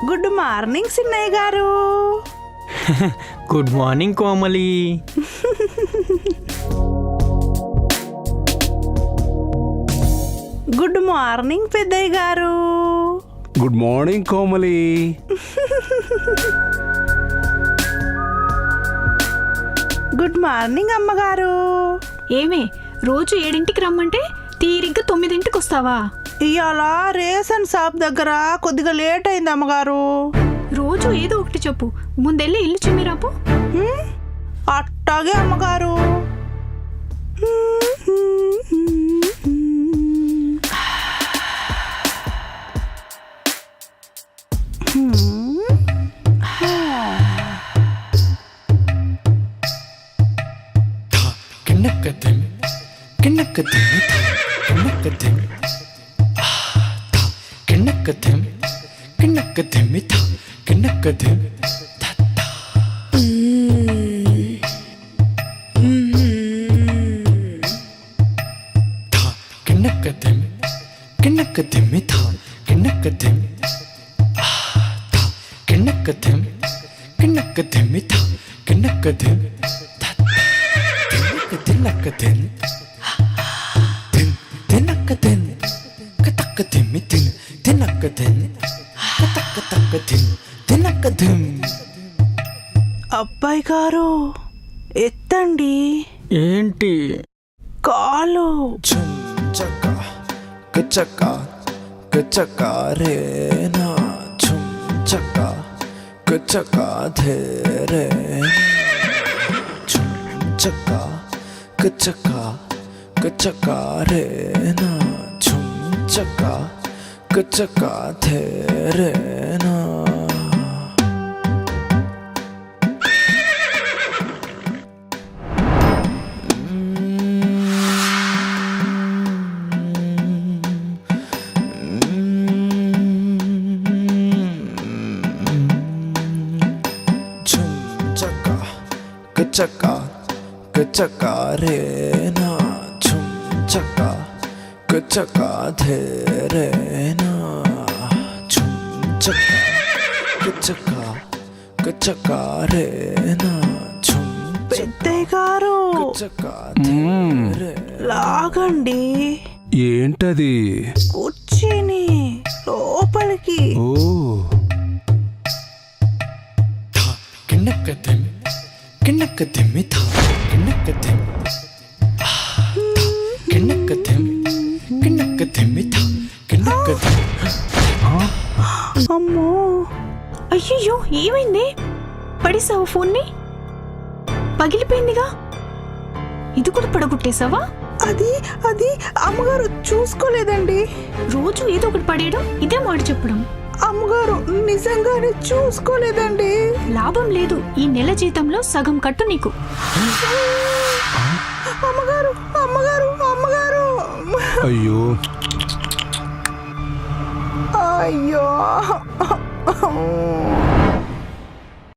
Good morning Sinnaiah గారు. Good morning Komali. Good morning పెద్దయ్య గారు. Good morning Komali. Good morning అమ్మగారు. ఏమే రోజు 7ంటికి రమ్మంటే తీరిగ్గా 9ంటికి వస్తావా? ఇవాళ రేషన్ షాప్ దగ్గర కొద్దిగా లేట్ అయింది అమ్మగారు. రోజు ఏదో ఒకటి చెప్పు, ముందెళ్ళి ఇల్లు చిమ్మిరాపు. అట్టాగే అమ్మగారు. అబ్బాయి గారు ఎత్తండి. ఏంటి? కాలు. రేనా ఝుమ్ చక్కా కచకా ధేరే ఝుమ్ చక్కా కచకా కచకా రేనా ఝుమ్ చక్కా కచకా ధేరేనా. చక్కా కచకా రేనా ఝుమ్ చక్కా కచకా ధేరేనా ఝుమ్ చక్కా కచకా కచకా రేనా ఝుమ్ పెద్దయ్య గారు చక్కా లాగండి. ఏంటది? కూర్చొని లోపలికి. ఓ అమ్మో, అయ్యయ్యో ఏమైంది? పడేసావు ఫోన్ని? పగిలిపోయిందిగా, ఇది కూడా పడగొట్టేశావా? అది అది అమ్మగారు చూసుకోలేదండి. రోజు ఏదో ఒకటి పడేయడం, ఇదే మాట చెప్పడం. అమ్మగారు నిజంగానే చూసుకోలేదండి. లాభం లేదు, ఈ నెల జీతంలో సగం కట్టు నీకు. అమ్మగారు అమ్మగారు అమ్మగారు. అయ్యో అయ్యో.